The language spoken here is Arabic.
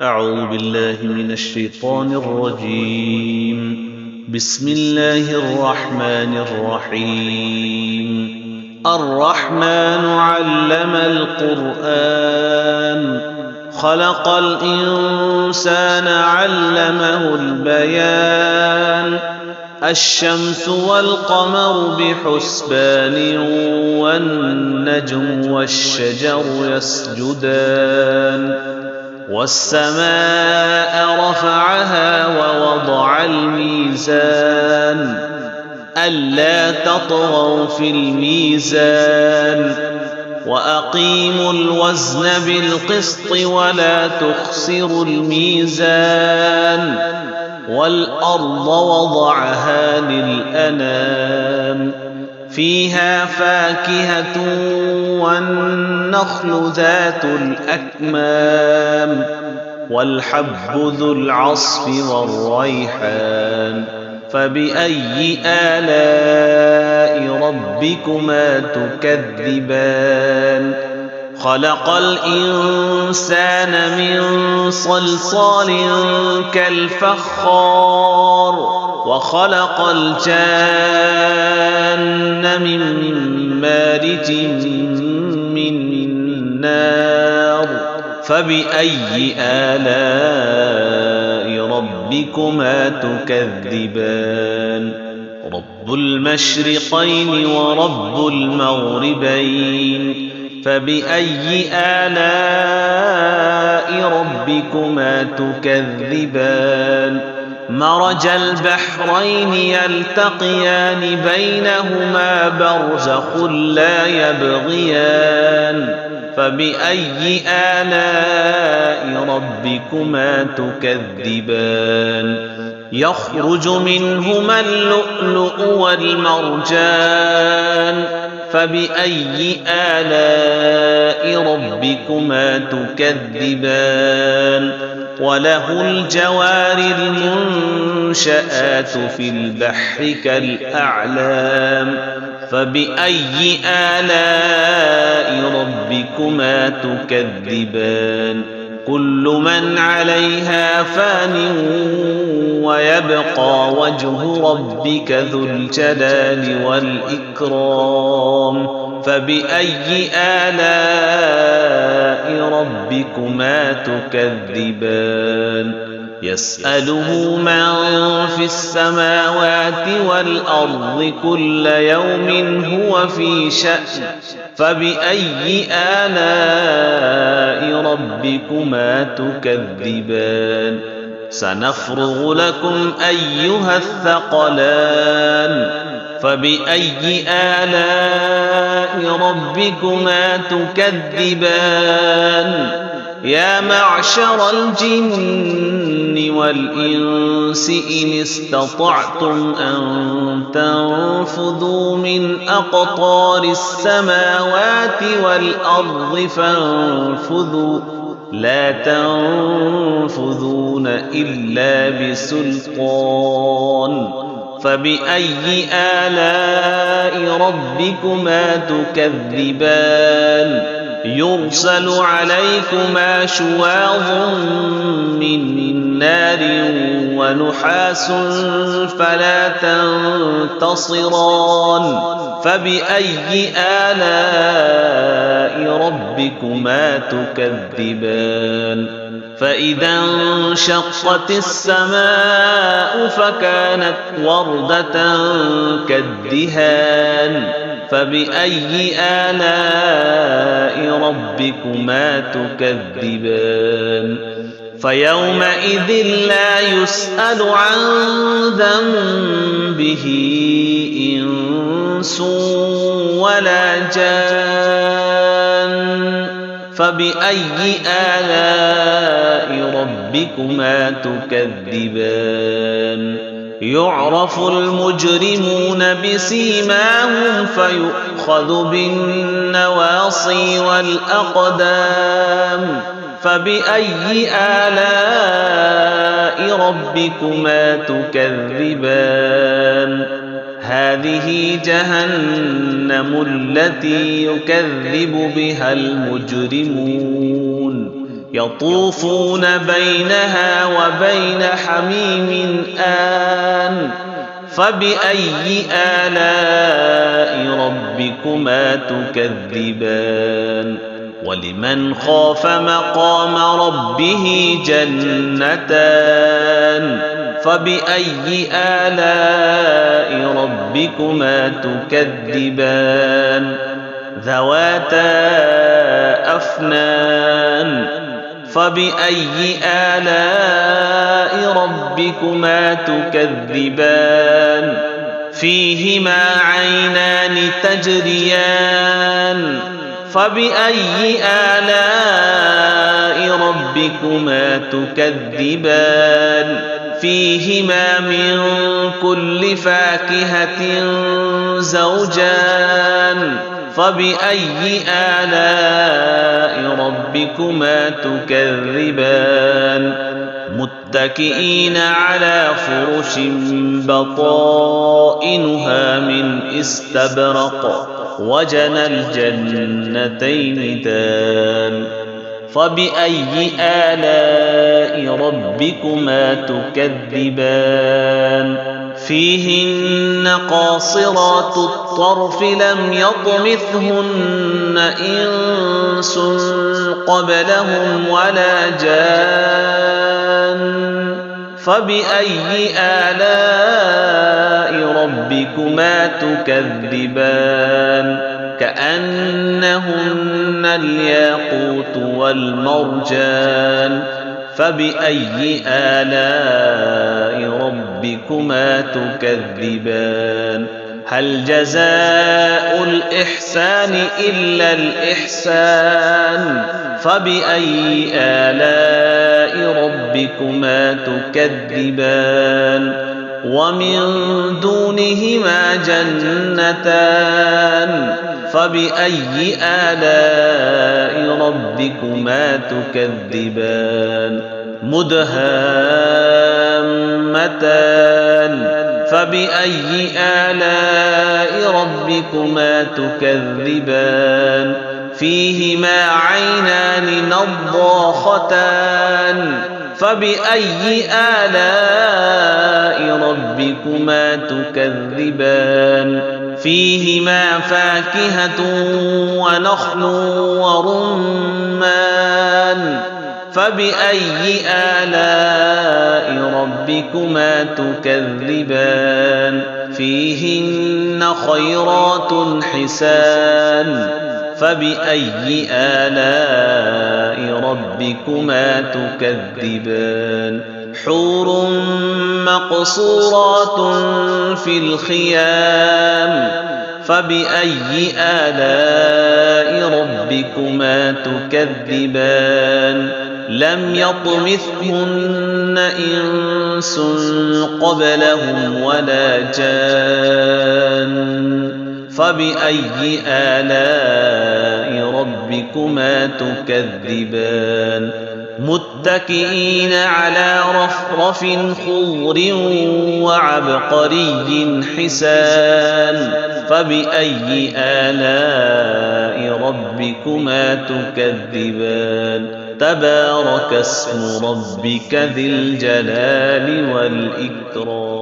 أعوذ بالله من الشيطان الرجيم. بسم الله الرحمن الرحيم. الرحمن علم القرآن خلق الإنسان علمه البيان الشمس والقمر بحسبان والنجم والشجر يسجدان والسماء رفعها ووضع الميزان ألا تطغوا في الميزان وأقيموا الوزن بالقسط ولا تخسروا الميزان والأرض وضعها للأنام فيها فاكهة والنخل ذات الأكمام والحب ذو العصف والريحان فبأي آلاء ربكما تكذبان خلق الإنسان من صلصال كالفخار وخلق الجان من مارج من نار فبأي آلاء ربكما تكذبان رب المشرقين ورب المغربين فبأي آلاء ربكما تكذبان مرج البحرين يلتقيان بينهما برزخ لا يبغيان فبأي آلاء ربكما تكذبان يخرج منهما اللؤلؤ والمرجان فبأي آلاء ربكما تكذبان وله الجوار المنشآت في البحر كالأعلام فبأي آلاء ربكما تكذبان كل من عليها فان ويبقى وجه ربك ذو الجلال والإكرام فبأي آلاء ربكما تكذبان يسأله من في السماوات والأرض كل يوم هو في شأن فبأي آلاء ربكما تكذبان سنفرغ لكم أيها الثقلان فبأي آلاء ربكما تكذبان يا معشر الجن والإنس إن استطعتم أن تنفذوا من أقطار السماوات والأرض فانفذوا لا تنفذون إلا بسلطان فبأي آلاء ربكما تكذبان يرسل عليكما شواظ من نار ونحاس فلا تنتصران فبأي آلاء ربكما تكذبان فإذا انشقت السماء فكانت وردة كالدهان فبأي آلاء ربكما تكذبان فيومئذ لا يسأل عن ذنبه إنس ولا جان فبأي آلاء ربكما تكذبان يعرف المجرمون بسيماهم فيؤخذ بالنواصي والأقدام فبأي آلاء ربكما تكذبان هذه جهنم التي يكذب بها المجرمون يطوفون بينها وبين حميم آن فبأي آلاء ربكما تكذبان ولمن خاف مقام ربه جنتان فبأي آلاء ربكما تكذبان ذواتا أفنان فبأي آلاء ربكما تكذبان فيهما عينان تجريان فبأي آلاء ربكما تكذبان فيهما من كل فاكهة زوجان فبأي آلاء ربكما تكذبان متكئين على فرش بطائنها من استبرق وجنى الجنتين دان فبأي آلاء ربكما تكذبان فيهن قاصرات الطرف لم يطمثهن إنس قبلهم ولا جان فبأي آلاء ربكما تكذبان كأنهن الياقوت والمرجان فبأي آلاء ربكما تكذبان هل جزاء الإحسان إلا الإحسان فبأي آلاء ربكما تكذبان ومن دونهما جنتان فبأي آلاء ربكما تكذبان مدهامتان فبأي آلاء ربكما تكذبان فيهما عينان نضاختان فبأي آلاء ربكما تكذبان فيهما فاكهة ونخل ورمان فبأي آلاء ربكما تكذبان فيهن خيرات حسان فبأي آلاء ربكما تكذبان حور مقصورات في الخيام فبأي آلاء ربكما تكذبان لم يطمثهن إنس قبلهم ولا جان فبأي آلاء ربكما تكذبان متكئين على رفرف خضر وعبقري حسان فبأي آلاء ربكما تكذبان تبارك اسم ربك ذي الجلال والإكرام